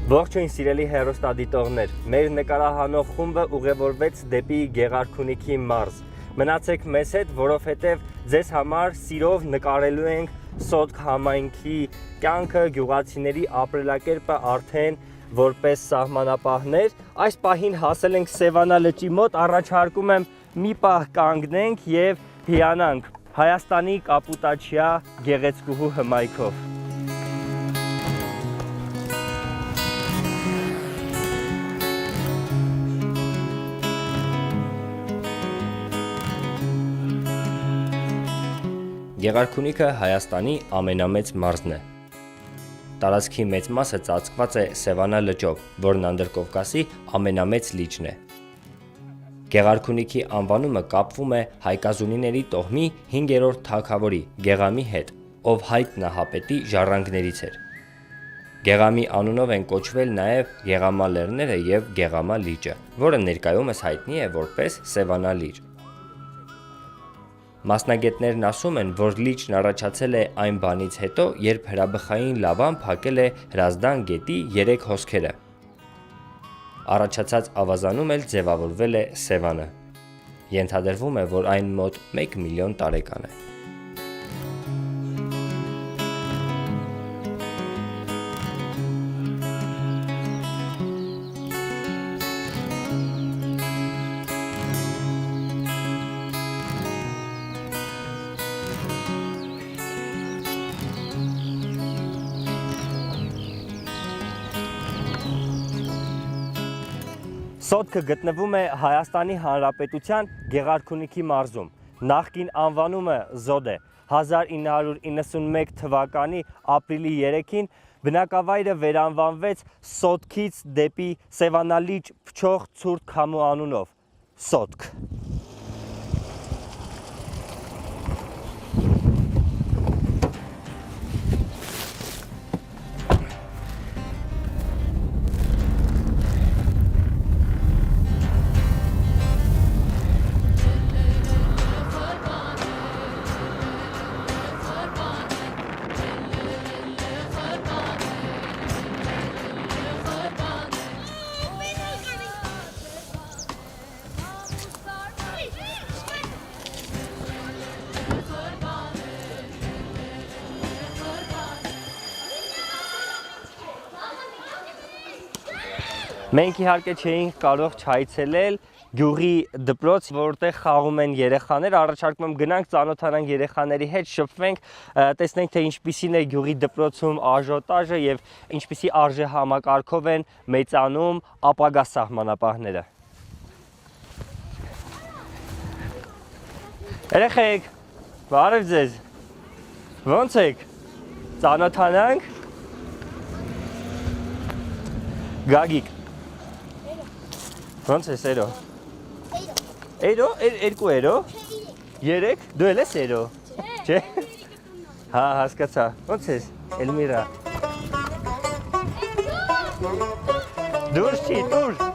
Ողջույն սիրելի հեռուստադիտողներ, մեր նկարահանող խումբը ուղևորվեց դեպի Գեղարքունիքի մարզ։ Մնացեք մեզ հետ, որովհետև ձեզ համար սիրով նկարելու ենք Սոտք համայնքի կյանքը, գյուղացիների ապրելակերպը արդեն որպես սահմանապահներ։ Այս պահին հասել ենք Սևանա լճի մոտ, առաջարկում եմ մի պահ կանգնենք և հիանանք Հայաստանի կապուտաչյա գեղեցկուհու հմայքով։ Գեղարքունիքը Հայաստանի ամենամեծ մարզն է։ Տարածքի մեծ մասը ծածկված է Սևանա լճով, որն Անդրկովկասի ամենամեծ լիճն է։ Գեղարքունիքի անվանումը կապվում է հայկազունիների տոհմի 5-րդ թագավորի Գեղամի հետ, ով Հայկ Նահապետի ժառանգներից էր։ Գեղամի անունով են կոչվել նաև Գեղամա լեռները և Գեղամա լիճը, որը ներկայումս հայտնի է որպես Սևանա լիճ։ Մասնագետներն ասում են, որ լիճն առաջացել է այն բանից հետո, երբ հրաբխային լավան փակել է Հրազդան գետի 3 հոսքերը։ Առաջացած ավազանում էլ ձևավորվել է Սևանը։ Ենթադրվում է, որ այն մոտ 1 միլիոն տարեկան է։ Սոտքը գտնվում է Հայաստանի Հանրապետության Գեղարքունիքի մարզում։ Նախկին անվանումը Զոդ է։ 1991 թվականի ապրիլի 3-ին բնակավայրը վերանվանվեց Սոտքից դեպի Սևանա լիճ փչող ցուրտ քամու անունով՝ Սոտք։ Մենք իհարկե չէինք կարող չայցելել գյուղի դպրոց, որտեղ խաղում են երեխաներ, առաջարկում եմ գնանք ծանոթանանք երեխաների հետ, շփվենք, տեսնենք թե ինչպիսին է գյուղի դպրոցում աժոտաժը և ինչպիսի արժե համակարգով են մեծանում ապագա սահմանապահները։ Երեխեք, բարև ձեզ, ոնց եք, ծանոթանանք, Գագիկ, ոնց ես էրո, էրո, երկու էրո, երեք, դու էլ ես էրո, չէ, հա, հասկացա, ոնց ես, Էլմիրա, դուրս չի, դուր,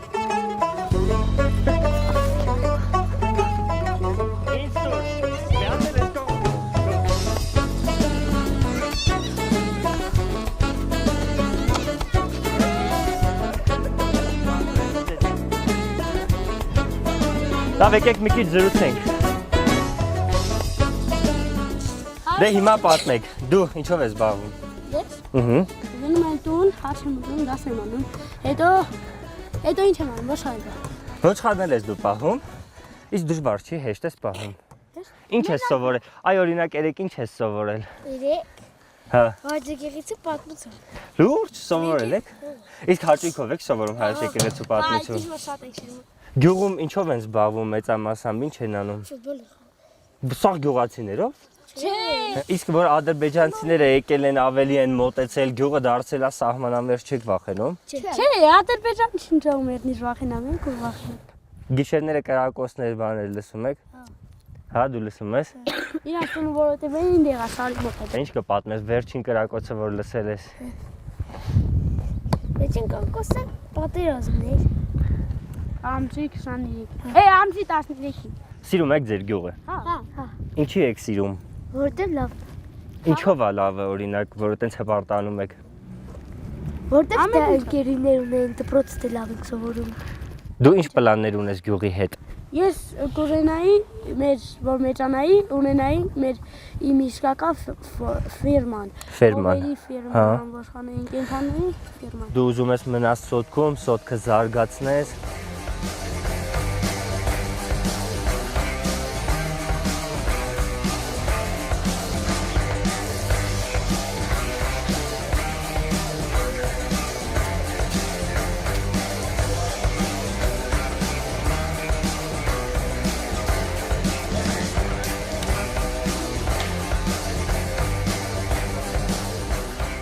Լավ, եկեք մի քիչ զրուցենք։ Դե հիմա պատմեք, դու ինչով ես զբաղվում։ Ես։ Գնում եմ տուն, հարց եմ ուզում, դաս եմ անում։ Հետո ինչ եմ անում, ոչխարել։ Ոչխարնել ես դու պահում։ Իսկ դժվար չի, հեշտ ես պահում։ Ինչ ես սովորել։ Այ օրինակ երեք ինչ ես սովորել։ Երեք։ Հա։ Հայոց եկեղեցու պատմություն։ Լուրջ սովորել եք։ Իսկ հաճույքով եք սովորում հայոց եկեղեցու պատմություն։ Այս շատ ենք սիրում։ Գյուղում ինչով են զբաղվում մեծամասամբ, ինչ են անում։ Ֆուտբոլ։ Սաղ գյուղացիներով։ Չէ։ Իսկ որ ադրբեջանցիները եկել են ավելի են մոտեցել, գյուղը դարձել է սահմանամերձ, չեք վախենում։ Չէ, ադրբեջան շնչում երնից վախենամ ենք ու վախենում։ Գիշերները կրակոցներ բաներ լսում եք։ Հա, դու լսում ես։ Իրանց տունը որոտև էին դեղա սարի մոտ։ Ինչ կպատմես վերջին կրակոցը, որ լսել ես։ Վերջին կրակոցը պատերազմներ։ Ամսի 23։ Ամսի 13-ին։ Սիրում եք ձեր գյուղը։ Հա։ Ինչի եք սիրում։ Որտեղ լավ։ Ինչով է լավը, օրինակ, որ այտենց հպարտանում եք։ Որտեղ դե ընկերներ ունեն դպրոց դե լավ եք սովորում։ Դու ինչ պլաններ ունես գյուղի հետ։ Ես կունենայի որ մեծանայի, ունենայի իմ իսկական ֆիրման։ Ֆիրման, Ովերի հա։ ֆիրման, ոչխանային կենդանիների ֆիրման։ Դու ուզում ես մնաս սոտքում, սոտքը զարգացնես։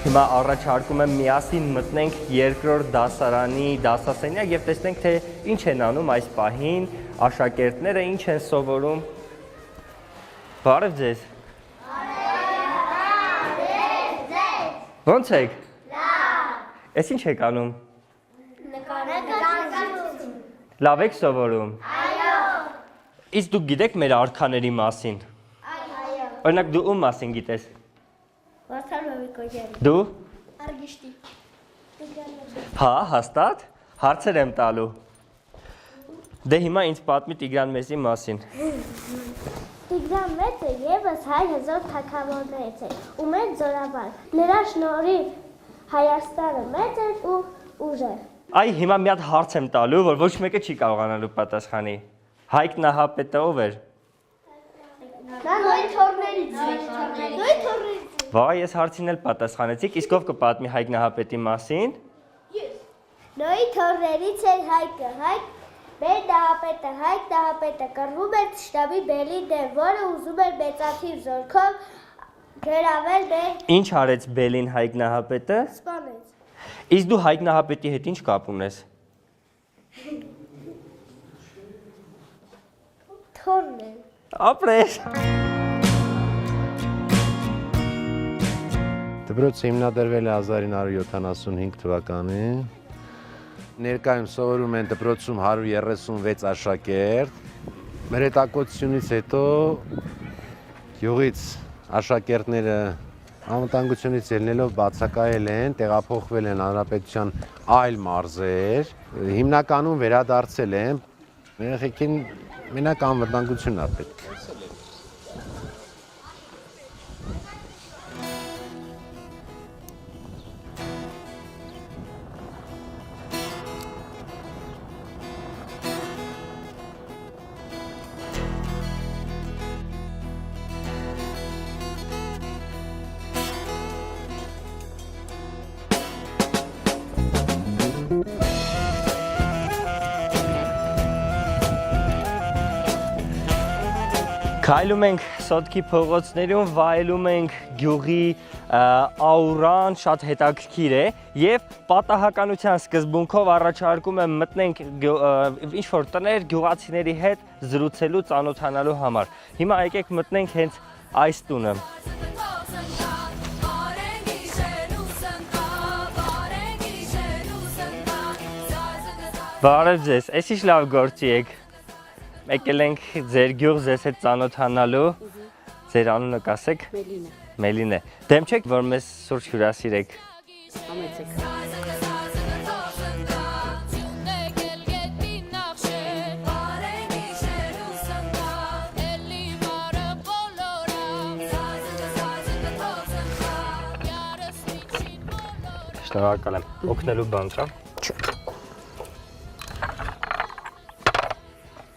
Հիմա առաջարկում եմ միասին մտնենք երկրորդ դասարանի դասասենյակ եւ տեսնենք թե ինչ են անում այս պահին աշակերտները, ինչ են սովորում։ Բարև ձեզ։ Ո՞նց եք։ Լավ։ Էս ինչ եք անում։ Նկարագրություն։ Լավ եք սովորում։ Այո։ Իսկ դուք գիտեք մեր արքաների մասին։ Այո։ Օրինակ դու ում մասին գիտես։ Վարդան Մամիկոյանի։ Դու։ Արգիշտի։ Հա, հաստատ։ Հարցեր եմ տալու։ Դե հիմա ինձ պատմի Տիգրան Մեծի մասին։ Տիգրան Մեծը ևս հայ հզոր թագավորներից է ու մեծ զորավար։ Նրա շնորհիվ Հայաստանը մեծ էր ու ուժեղ։ Այ հիմա մի հատ հարց եմ տալու, որ ոչ մեկը չի կարողանալու պատասխանի։ Հայկ Նահապետը ով էր։ Նա նույն թորներից էր։ Նույն թորներից։ Վայ, ես հարցին էլ պատասխանեցիք, իսկ ով կպատմի Հայկ Նահապետի մասին։ Նույն թորներից էր Հայկը։ Մեր Նահապետը, Հայկ Նահապետը կռվում էր շտաբի բելի դեմ, որը ուզում էր մեծաթիվ զորքով գրավել մեր Ինչ արեց Բելին Հայկ Նահապետը։ սպանեց։ Իսկ դու Հայկ Նահապետի հետ ինչ կապ ունես։ Թորն է։ Ապրես։ Դպրոցը հիմնադրվել է 1975 թվականին։ Ներկայում սովորում են դպրոցում 136 աշակերտ։ Մեր հետաքրքրությունից հետո գյուղից աշակերտները անվտանգությունից ելնելով բացակայել են, տեղափոխվել են հանրապետության այլ մարզեր։ Հիմնականում վերադարձել են։ Երեխեքին մենակ անվտանգությունն է պետք։ Քայլում ենք Սոտքի փողոցներում, վայելում ենք գյուղի աուրան, շատ հետաքրքիր է եւ պատահականության սկզբունքով առաջարկում եմ մտնենք ինչ-որ տներ գյուղացիների հետ զրուցելու, ծանոթանալու համար։ Հիմա եկեք մտնենք հենց այս տունը։ Բարև ձեզ, ես ինչ լավ գործի եք։ Եկել ենք ձեր գյուղ ձեզ հետ ծանոթանալու, ձեր անունը կասեք։ Մելինա, Մելինե։ Դեմ չեք, որ մեզ սուրճ հյուրասիրեք։ համեցեք։ Շնորհակալ եմ։ Օգնելու բան կա։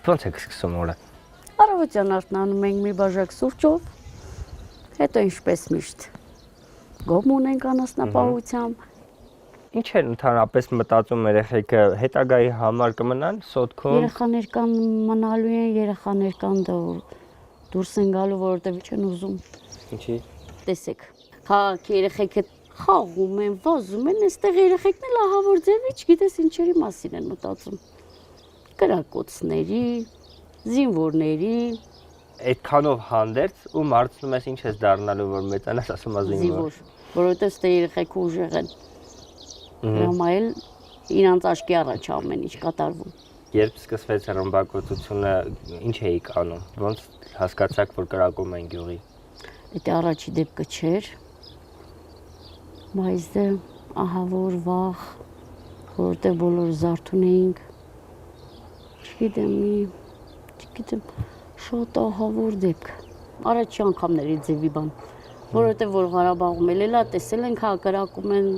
Ո՞նց եք սկսում օրը։ Առավոտյան արթնանում ենք մի բաժակ սուրճով, հետո ինչպես միշտ գոմ ունենք անասնապահությամբ։ Ինչ են ընդհանրապես մտածում երեխեքը հետագայի համար կմնան Սոտքում։ Երեխաներ կան մնալու են, երեխաներ կան դուրս են գալու, որովհետև չեն ուզում։ Ինչի։ Տեսեք, քաղաքի երեխեքը խաղում են, վազում են, այստեղ երեխեքն էլ ահավոր ձևի, չգիտես ինչերի մասին են մտածում։ Կրակոցների, զինվորների, Այդքանով հանդերձ ու մարցնում ես ինչ ես դառնալու, որ մեծանաս, ասում ես զինվոր։ որովհետև ստե երեխեքը ուժեղ են։ Հիմա էլ իրանց աչքի առաջ ամեն ինչ կատարվում։ Երբ սկսվեց ռմբակոծությունը, ինչ էիք անում։ Ոնց հասկացաք, որ կրակում են գյուղի։ Դա առաջի դեպքը չէր։ Բայց ահա որ վաղ, որովհետև բոլորը զարթուն էինք։ Չգիտեմ, շատ ահավոր դեպք։ Առաջի անգամների ձևի բան, որովհետև որ Ղարաբաղում էլա տեսել ենք հակարակում են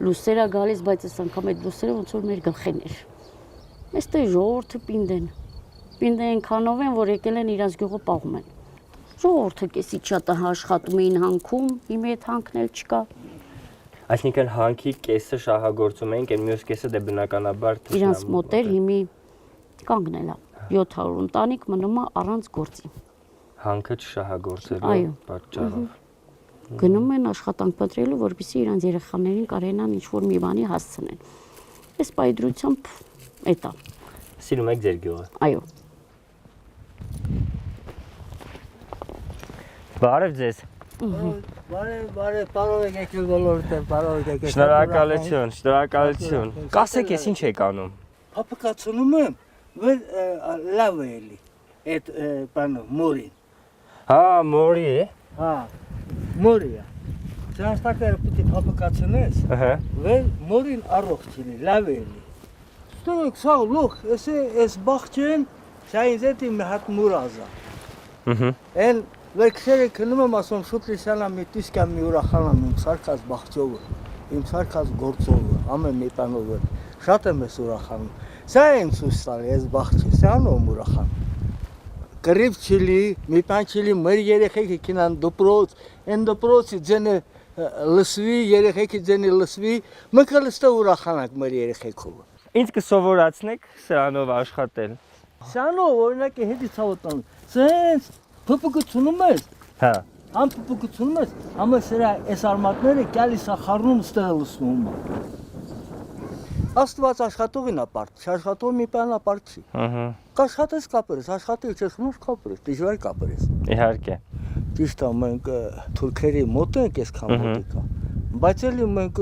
լուսերը գալիս, բայց այս անգամ այդ լուսերը ոնց որ մեր գլխին էր։ Այստեղ ժողովուրդը պինդ են քանով են, որ եկել են իրանց գյուղը պահում են։ Ժողովուրդը կեսի չատը աշխատում էին հանքում, հիմա այդ հանքն էլ չկա։ Այսինքն հանքի կեսը շահագործում էինք, այն մյուս կեսը դե բնականաբար իրանց մոտ էր հիմի կանգնել է 700 ընտանիք մնում է առանց գործի։ Հանքը չշահագործելու պատճառով։ Գնում են աշխատանք պատրելու, որպեսզի իրանց երեխաներին կարենան ինչ-որ մի բանի հասցնեն։ Այս պայդրությամբ էդ է։ Սիրում եք ձեր գյուղը։ Այո։ Բարև ձեզ։ Բարև, բարով եք եկել բոլորդ, բարով եք եկել։ Շնորհակալություն։ Կասեք, ես ինչ եք անում։ Փափկացնում եմ, որ լավ է էլի։ Այդ բանը մորին։ Հա, մորի է։ Հա, մորիա։ Ճանաչակերը պետք է փափկացնես, Ահա։ որ մորին առողջ լինի, լավ է էլի։ Ստորոք սա լուխ, էս բախչեն, սա ինձ էտի մի հատ մուրազա։ Են Վերքսերը քնում եմ ասում շուտ լիսանա մի տիսկա մի ուրախանամ իմ սարկած բախճովը, իմ սարկած գործովը, ամեն մի տանովը, շատ եմ ես ուրախանում։ Սա եմ ցույց տալի, ես բախճի, սան ում ուրախան։ Գրիվ չլի, մի բան չլի, մեր երեխեքը կինան դպրոց, են դպրոցի ձենը լսվի, երեխեքը ձենը լսվի, մկը լստը ուրախանանք մեր երեխեքով։ Ինչ կսովորացնեք սրանով աշխատել։ Սանով օրինակ է հետի ցավոտան։ Սենց փոփոխությունում ես։ Հա։ Համ փոփոխությունում ես, համ սրա այս արմատները գալիս է խառնում ստեղ լսնում։ Աստված աշխատողին ապարտ, աշխատող մի բան ապարտ չի։ Ահա։ Կաշխատես կապերես, աշխատել չես մոտ կապերես, դժվար կապերես։ Իհարկե։ Ճիշտ է, մենք թուրքերի մոտ ենք այսքան մոտիկա։ Բայց էլի մենք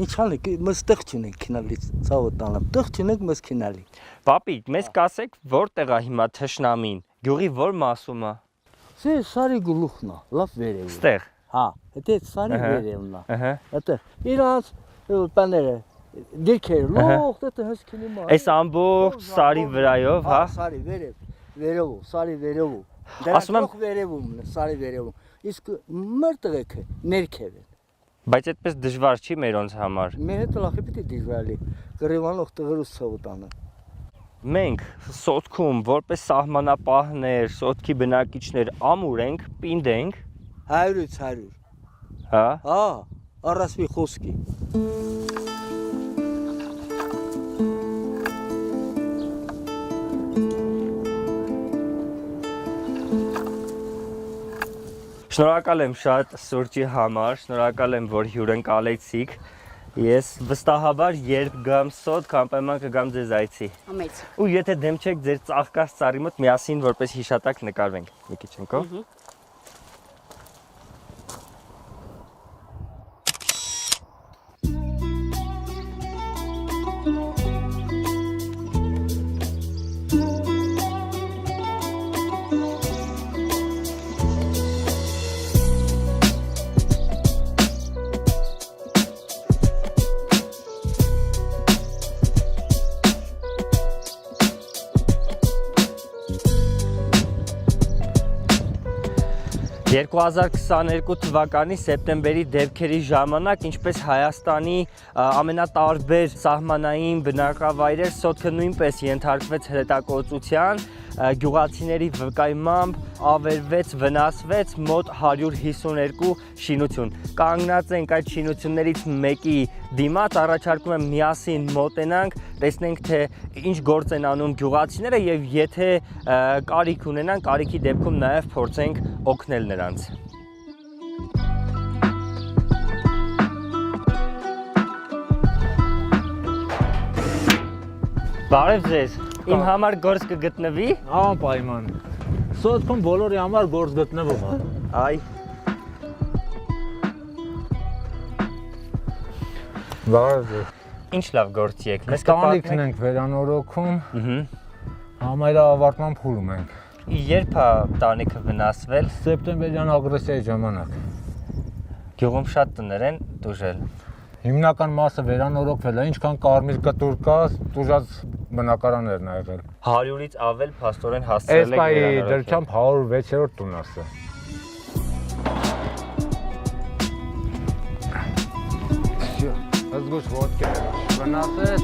ինչ անենք, մենք տեղ չունենք քինալից, ցավոտ տանեմ, տեղ չունենք մեզ քինալի։ Պապի, մեզ կասեք, որտեղ է հիմա թշնամին։ Գյուղի որ մասում է։ Սե սարի գլուխն է, լավ վերև։ Ստեղ։ Հա, դա սարի վերևն է։ Ահա։ Այդտեղ իրանց բաները դիրքեր լող դա հսկինի մա։ Այս ամբողջ սարի վրայով, հա։ Սարի վերև, սարի վերև։ Ասում եմ վերևում, սարի վերևում։ Իսկ մեր տղեկը ներքև են։ Բայց այդպես դժվար չի մերոնց համար։ Մեր հետ լախի պիտի դժվարի։ Կռիվանող տղերուց ցավոտանը։ Մենք սոտքում որպես սահմանապահներ, սոտքի բնակիչներ ամուր ենք, պինդ ենք, 100-ից 100։ հա։ Հա, առասվի խոսքի։ Շնորհակալ եմ շատ սուրճի համար, շնորհակալ եմ, որ հյուրընկալեցիք։ Ես վստահաբար երբ գամ սոտ, կանպայման կգամ ձեզ այցի։ Ամեծ։ Ու եթե դեմ չեք ձեր ծաղկած ծառի մոտ միասին որպես հիշատակ նկարվենք։ Մի քիչ ընկո։ «2022 թվականի սեպտեմբերի դեպքերի ժամանակ, ինչպես Հայաստանի ամենատարբեր սահմանային բնակավայրեր, Սոտքը նույնպես ենթարկվեց հրետակոծության, գյուղացիների վկայմամբ ավերվեց, վնասվեց մոտ 152 շինություն։ Կանգնած ենք այդ շինություններից մեկի դիմաց, առաջարկում եմ միասին մոտենանք, տեսնենք թե ինչ գործ են անում գյուղացիները եւ եթե կարիք ունենան, կարիքի դեպքում նաեւ փորձենք օգնել նրանց։ Բարև ձեզ։ Իմ համար գործ կգտնվի։ Անպայման։ Սոտքում բոլորի համար գործ գտնվում է։ Այ։ Բարև ձեզ։ Ինչ լավ գործի եք։ Մեզ Տանիքն ենք վերանորոգում։ Համայրա ավարտման փուլում ենք։ Երբ է տանիքը վնասվել։ Սեպտեմբերյան ագրեսիայի ժամանակ։ Գյուղում շատ տներ են դուժել։ հիմնական մասը վերանորոգվել է, ինչքան կարմիր կտուր կա, տուժած բնակարաններն ա եղել։ 100-ից ավել փաստորեն հասցրել եք Էս դրությամբ 106-րդ տունն ասա։ Զգուշ ոտքեր վնասես։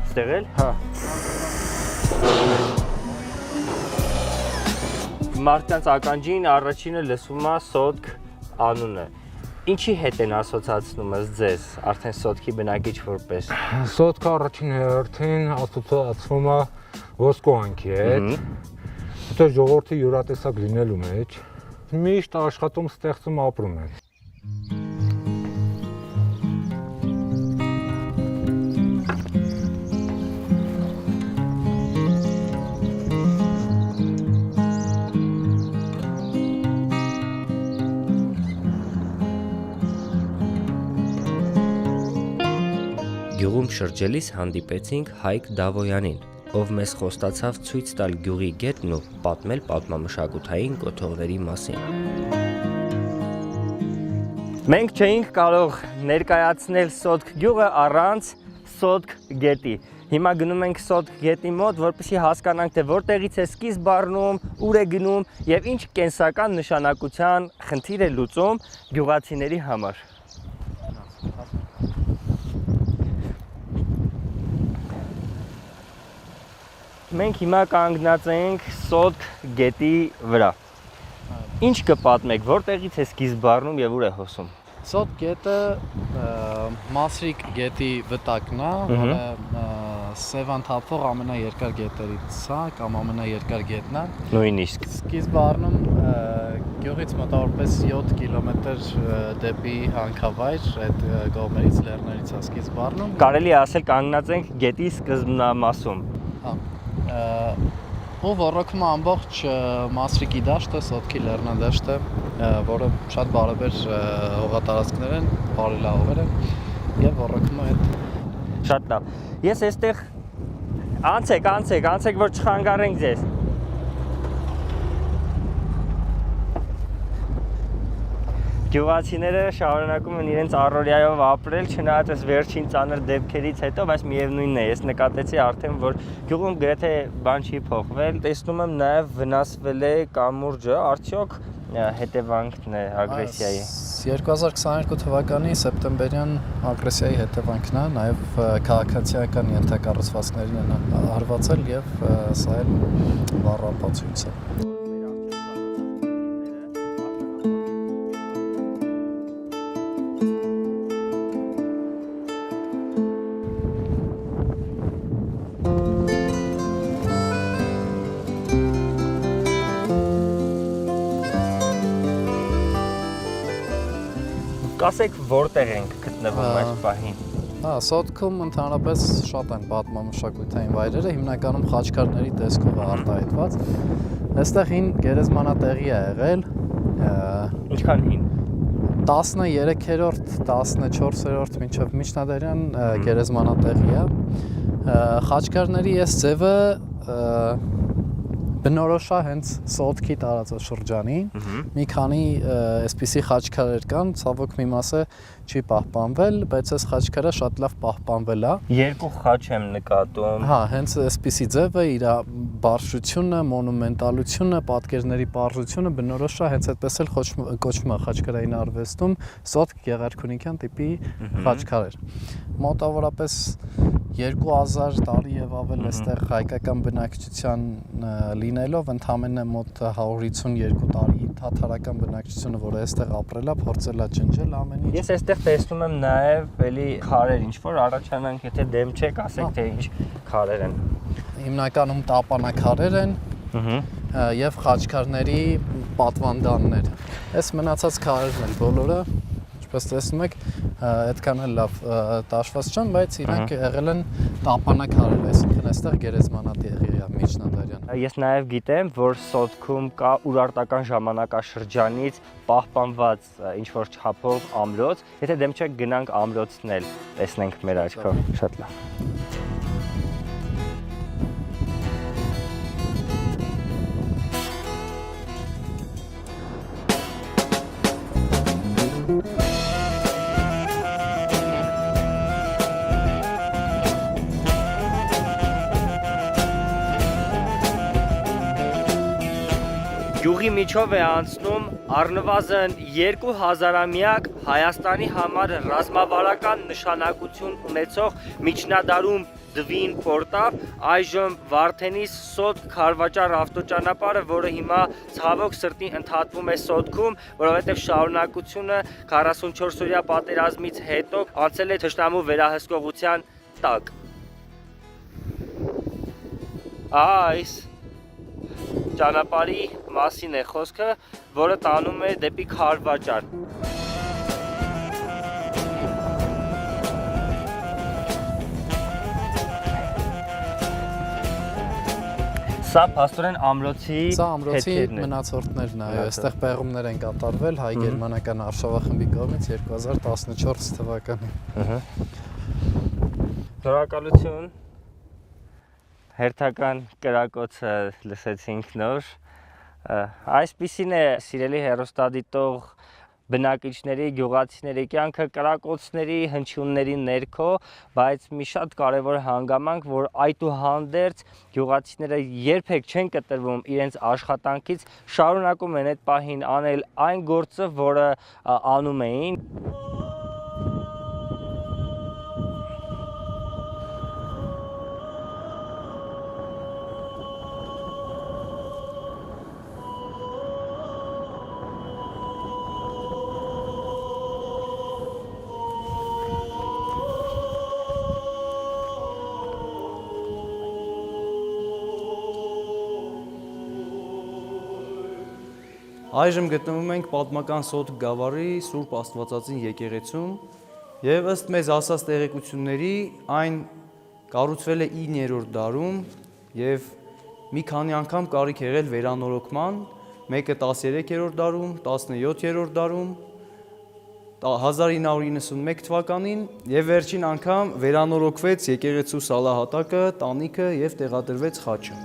Ստեղել։ Հա։ Մարդկանց ականջին առաջինը լսվում է սոտք անունը։ Ինչի հետ են ասոցացնում ըստ ձեզ, արդեն սոտքի բնակիչ որպես։ Սոտքը առաջին հերթին ասոցացվում է ոսկու անքի հետ։ Հետո ժողովրդի յուրատեսակ լինելու մեջ միշտ աշխատում ստեղծում ապրում են։ Գյուղում շրջելիս հանդիպեցինք Հայկ Դավոյանին, ով մեզ խոստացավ ցույց տալ գյուղի գետն ու պատմել պատմամշակութային կոթողների մասին։ Մենք չէինք կարող ներկայացնել Սոտք գյուղը առանց Սոտք գետի։ Հիմա գնում ենք Սոտք գետի մոտ, որպեսզի հասկանանք, թե որտեղից է սկիզբ առնում, ուր է գնում եւ ինչ կենսական նշանակության խնդիր է լուծում գյուղացիների համար։ Մենք հիմա կանգնած ենք Սոտք գետի վրա։ Ինչ կպատմեք, որտեղից է սկիզբ առնում եւ ուր է հոսում։ Սոտք գետը Մասրիկ գետի վտակն է, որը Սևան թափվող ամենաերկար գետերից է, կամ ամենաերկար գետն է։ Նույնիսկ։ Սկիզբ առնում գյուղից մոտավորապես 7 կիլոմետր դեպի հանքավայր, այդ կողմերից լեռներից է սկիզբ առնում։ Կարելի է ասել կանգնած ենք գետի սկզբնամասում։ Ու ոռոգում է ամբողջ Մասրիկի դաշտը, Սոտքի լեռնադաշտը, որը շատ բարեբեր հողատարածքներ են, բարելավներ են եւ ոռոգում է այդ։ Շատ լավ։ Ես այստեղ անցեք, որ չխանգարենք ձեզ։ Գյուղացիները շարունակում են իրենց առօրյայով ապրել, չնայած այս վերջին ծանր դեպքերից հետո, բայց միևնույնն է, ես նկատեցի արդեն, որ գյուղում գրեթե բան չի փոխվել։ Տեսնում եմ նաև վնասվել է կամուրջը, արդյոք հետևանքն է ագրեսիայի։ 2022 թվականի սեպտեմբերյան ագրեսիայի հետևանքն է, նաև քաղաքացիական ենթակառուցվածքներին են հարվածել եւ սա էլ վառ ապացույց է։ Ասեք որտեղ ենք գտնվում այս պահին։ Սոտքում ընդհանրապես շատ են պատմամշակութային վայրերը, հիմնականում խաչքարների տեսքով արտահայտված։ Այստեղ հին գերեզմանատեղի է եղել։ Ինչքան հին։ 13-րդ, 14-րդ մինչև միջնադարյան գերեզմանատեղի է։ Խաչքարների այս ձևը բնորոշ է հենց Սոտքի տարածաշրջանին։ Մի քանի այսպիսի խաչքարեր կան, ցավոք մի մասը չի պահպանվել, բայց այս խաչքարը շատ լավ պահպանվել է։ Երկու խաչ եմ նկատում։ Հա, հենց այսպիսի ձևը իր բարձրությունը, մոնումենտալությունը, պատկերների պարզությունը բնորոշ է, հենց այդպես էլ կոչվում է խաչքարային արվեստում Սոտք գեղարքունիքյան տիպի խաչքարեր։ Մոտավորապես 2000 տարի եւ ավել այստեղ հայկական բնակչության լինելով ընդամենը մոտ 152 տարի թաթարական բնակչությունը, որը այստեղ ապրել է, փորձել է ջնջել ամեն ինչ։ Ես այստեղ տեսնում եմ նաև էլի քարեր, ինչ որ առաջանանք, եթե դեմ չեք, ասեք թե ինչ քարեր են։ Հիմնականում տապանակարեր են եւ խաչքարների պատվանդաններ։ Այս մնացած քարերն են բոլորը, ինչպես տեսնում եք, այդքան էլ լավ տաշված չեն, բայց իրանք եղել են տապանակարեր, այսինքն այստեղ գերեզմանատեղի է միջնադարյան։ Ես նաև գիտեմ, որ Սոտքում կա ուրարտական ժամանակաշրջանից պահպանված ինչ-որ չափով ամրոց, եթե դեմ չեք գնանք ամրոցն էլ տեսնենք մեր աչքով, շատ լավ։ Գյուղի միջով է անցնում առնվազն 2000-ամյակ Հայաստանի համար ռազմավարական նշանակություն ունեցող միջնադարում Դվին պորտավ, այժմ Վարդենիս Սոտ Քարվաճար ավտոճանապարհը, որը հիմա ցավոք սրտի ընդհատվում է Սոտքում, որովհետև շարունակությունը 44-օրյա պատերազմից հետո անցել է թշնամու վերահսկողության տակ։ Այս ճանապարհի մասին է խոսքը, որը տանում է դեպի Քարվաճար։ Սա փաստորեն ամրոցի Սա ամրոցի հետքերն են։ մնացորդներն է, այստեղ պեղումներ են կատարվել հայ-գերմանական արշավախմբի կողմից 2014 թվականին։ Շնորհակալություն։ Հերթական կրակոցը լսեցինք նոր։ Այսպիսին է սիրելի հեռուստադիտող բնակիչների, գյուղացիների կյանքը կրակոցների, հնչյունների ներքո, բայց մի շատ կարևոր հանգամանք, որ այդուհանդերձ գյուղացիները երբեք չեն կտրվում իրենց աշխատանքից, շարունակում են այդ պահին անել այն գործը, որը անում էին։ Այժմ գտնվում ենք պատմական Սոտ գավառի Սուրբ Աստվածածին եկեղեցում եւ ըստ մեզ ասած տեղեկությունների այն կառուցվել է 9-րդ դարում եւ մի քանի անգամ կարիք եղել վերանորոգման, մեկը 13-րդ դարում, 17-րդ դարում, 1991 թվականին եւ վերջին անգամ վերանորոգվեց եկեղեցու սալահատակը, տանիքը եւ տեղադրվեց խաչը։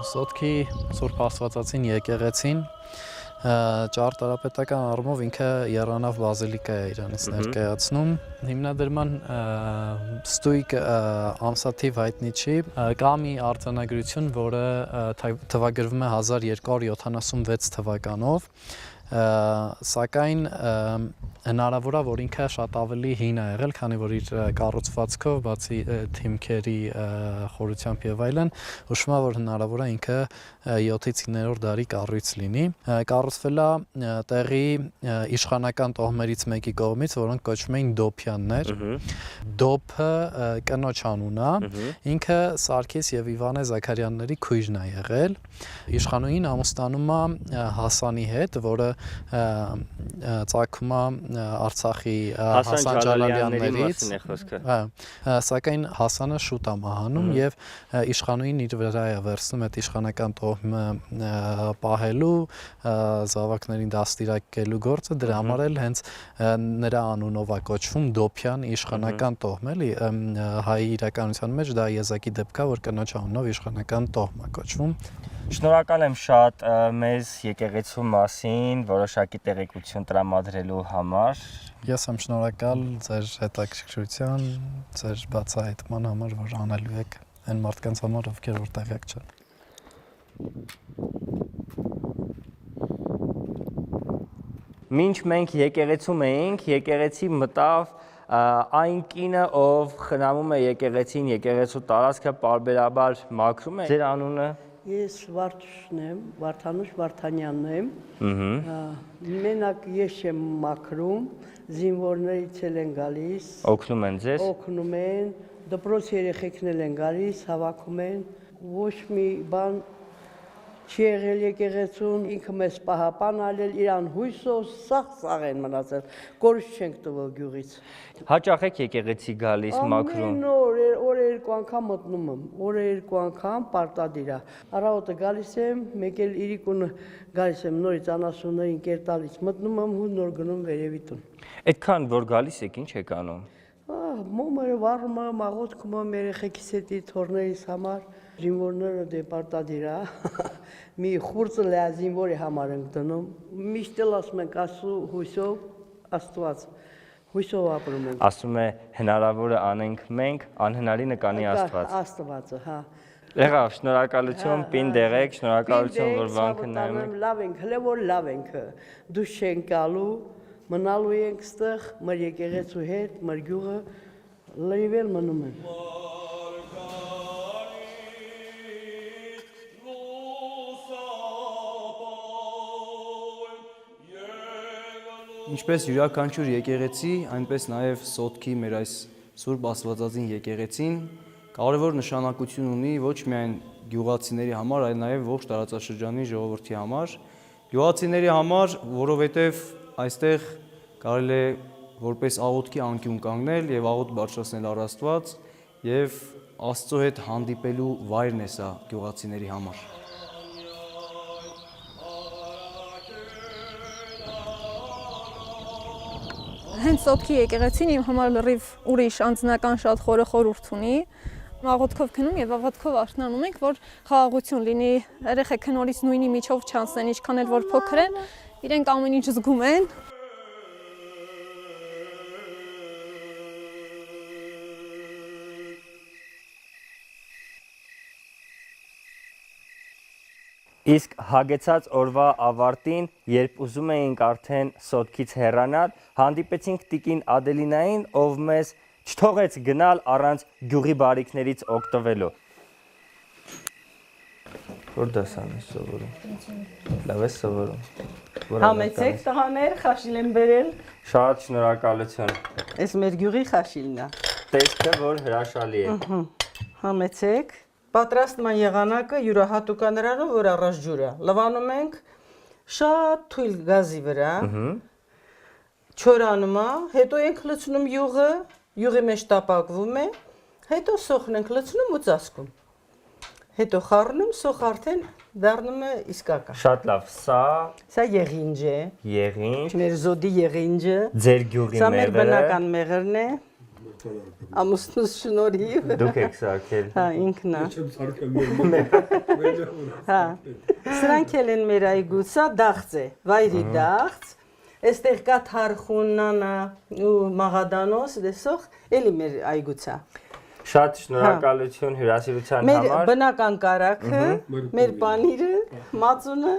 Սոտքի Սուրբ Աստվածածին եկեղեցին ճարտարապետական առումով ինքը եռանավ բազիլիկա է իրանից ներկայացնում։ Հիմնադրման ստույգ ամսաթիվ հայտնի չի, կա մի արձանագրություն, որը թվագրվում է 1276 թվականով, սակայն հնարավոր է, որ ինքը շատ ավելի հին է եղել, քանի որ իր կառուցվածքով, բացի թիմքերի խորությամբ եւ այլն, հուշում է, որ հնարավոր է ինքը 7-ից 9-րդ դարի կառույց լինի։ Կառուցվել է տեղի իշխանական տոհմերից մեկի կողմից, որոնք կոչվում էին Դոփյաններ։ Դոփը կնոջ անուն է, ինքը Սարգիս եւ Իվանե Զաքարյանների քույրն է եղել։ Իշխանուհին ամուսնանում է Հասանի հետ, որը ծագում է Արցախի Հասան Ջալալյաններից, սակայն Հասանը շուտ է մահանում եւ իշխանուհին իր վրա է վերցնում այդ իշխանական տոհմը պահելու, զավակներին դաստիարակելու գործը, դրա համար էլ հենց նրա անունով է կոչվում Դոփյան իշխանական տոհմ, էլի հայ իրականության մեջ դա եզակի դեպք է, որ կնոջ անունով իշխանական տոհմ է կոչվում։ Շնորհակալ եմ շատ մեզ եկեղեցու մասին որոշակի տեղեկություն տրամադրելու համար։ Ես եմ շնորհակալ ձեր հետաքրքրության, ձեր բացահայտման համար, որ անելու եք այն մարդկանց համար, ովքեր որ տեղյակ չեն։ Մինչ մենք եկեղեցում էինք, եկեղեցի մտավ այն կինը, ով խնամում է եկեղեցին, եկեղեցու տարածքը պարբերաբար մաքրում է։ Ձեր անունը։ Ես Վարդուշն եմ, Վարդանուշ Վարդանյանն եմ։ Մենակ ես եմ մաքրում, զինվորներից են գալիս։ Օգնում են ձեզ։ Օգնում են, դպրոց երեխեքն են գալիս, հավաքում են։ Ոչ մի բան չի եղել եկեղեցուն, ինքը մեզ պահապան ալել, իրան հույսով սաղ են մնացել, կորուս չենք տվել գյուղից։ Հաճախ եք եկեղեցի գալիս մաքրում։ Ամեն օր երկու անգամ մտնում եմ, օրը երկու անգամ պարտադիր է։ Առավոտը գալիս եմ, մեկ էլ իրիկունը գալիս եմ նորից անասուններին կերտալից, մտնում եմ ու նոր գնում վերևի տուն։ Այդքան որ գալիս եք, ինչ եք անում։ Մոմերը վառում եմ, աղոթքում եմ երեխեքիս հետ, թորներիս համար։ Զինվորները դե պարտադիր է։ Մի խուրձը լա զինվորի համար ենք դնում։ Միշտ էլ ասում ենք Աստծո հույսով Աստված հույսով ապրում ենք։ Ասում է հնարավորը անենք մենք, անհնարինը կանի Աստված։ Աստվածը, հա։ Եղավ, շնորհակալություն, պին դեղեք, շնորհակալություն, որ վանքը նայում եք։ Լավ ենք, հələ որ լավ ենք։ Դուշ չենք գալու, մնալու ենք ստեղ, մեր եկեղեցու հետ, մեր գյուղը լրիվ մնում են։ Ինչպես յուրաքանչյուր եկեղեցի, այնպես նաև Սոտքի մեր այս Սուրբ Աստվածածին եկեղեցին կարևոր նշանակություն ունի ոչ միայն գյուղացիների համար, այլ նաև ողջ տարածաշրջանի ժողովրդի համար։ Գյուղացիների համար, որովհետև այստեղ կարելի է որպես աղոթքի անկյուն կանգնել եւ աղոթ բարձրացնել առ Աստված եւ Աստծո հետ հանդիպելու վայրն է սա գյուղացիների համար։ Հենց Սոտքի եկեղեցին իմ համար լրիվ ուրիշ անձնական շատ խորը խորհուրդ ունի։ Աղոթքով քնում եւ աղոթքով արթնանում ենք, որ խաղաղություն լինի, երեխեքը նորից նույնի միջով չանցնեն, ինչքան էլ որ փոքր են, իրենք ամեն ինչ զգում են։ Իսկ հագեցած օրվա ավարտին, երբ ուզում էինք արդեն Սոտքից հեռանալ, հանդիպեցինք տիկին Ադելինային, ով մեզ չթողեց գնալ առանց գյուղի բարիքներից օգտվելու։ Որ դասան ես սովորում։ Լավ ես սովորում։ Համեցեք տղաներ, խաշիլ եմ բերել։ Շատ շնորհակալություն։ Այս մեր գյուղի խաշիլն է։ Տեսքը որ հրաշալի է։ Համեցեք։ Պատրաստման եղանակը յուրահատուկ է նրանով, որ առաջ ջուրը լվանում ենք շատ թույլ գազի վրա։ Չորանում է, հետո ենք լցնում յուղը, յուղի մեջ տապակվում է, հետո սոխն ենք լցնում ու ծածկում։ Հետո խառնում, սոխ արդեն դառնում է իսկական։ Շատ լավ, Սա եղինջ է։ Եղինջ։ Մեր զոդի եղինջը։ Ձեր գյուղի Սա մեր մեղրը։ բնական մեղրն է։ Ամուսնուս շնորհիվ։ Դուք եք սարքել։ Հա, ինքն է։ Հա։ Սրանք էլ են մեր այգու, սա դաղց է, վայրի դաղց։ Այստեղ կա թարխունանա ու մաղադանոս, դեսող, էլի մեր այգուցա։ Շատ շնորհակալություն հյուրասիրության Մեր համար։ բնական կարագը, մեր պանիրը, մածունը,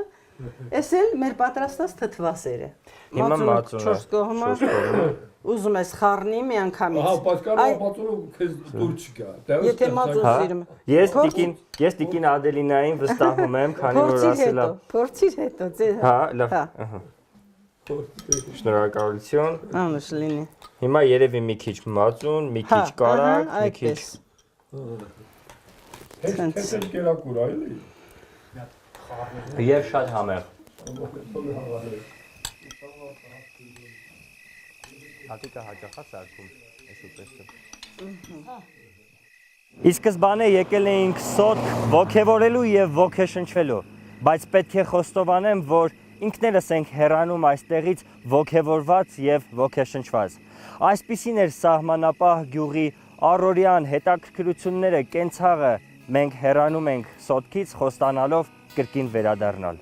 այս էլ մեր պատրաստած թթվասերը։ Հիմա մածունը 4 կողմը։ Ուզում ես խառնի մի անգամից։ Ահա, պատկանում է մածունը քեզ դուր չկա։ Եթե մածուն սիրում Ես տիկին Ադելինային վստահում եմ, քանի որ ասել է։ Փորձիր հետո, ձեր։ Հա, լավ։ Ահա։ Շնորհակալություն։ Անուշ լինի։ Հիմա երևի մի քիչ մածուն, մի քիչ կարագ, մի քիչ։ Հետ կերակուր այլի։ Եվ շատ համեղ։ Հատիկը հաճախա սարքում, այս ուտեստը։ Ի սկզբանե եկել էինք Սոտք ոգևորելու եւ ոգեշնչվելու, բայց պետք է խոստովանեմ, որ ինքներս ենք հեռանում այստեղից ոգևորված եւ ոգեշնչված։ Այսպիսին էր սահմանապահ գյուղի առօրյան հետաքրքրությունները, կենցաղը, մենք հեռանում ենք Սոտքից խոստանալով կրկին վերադառնալ։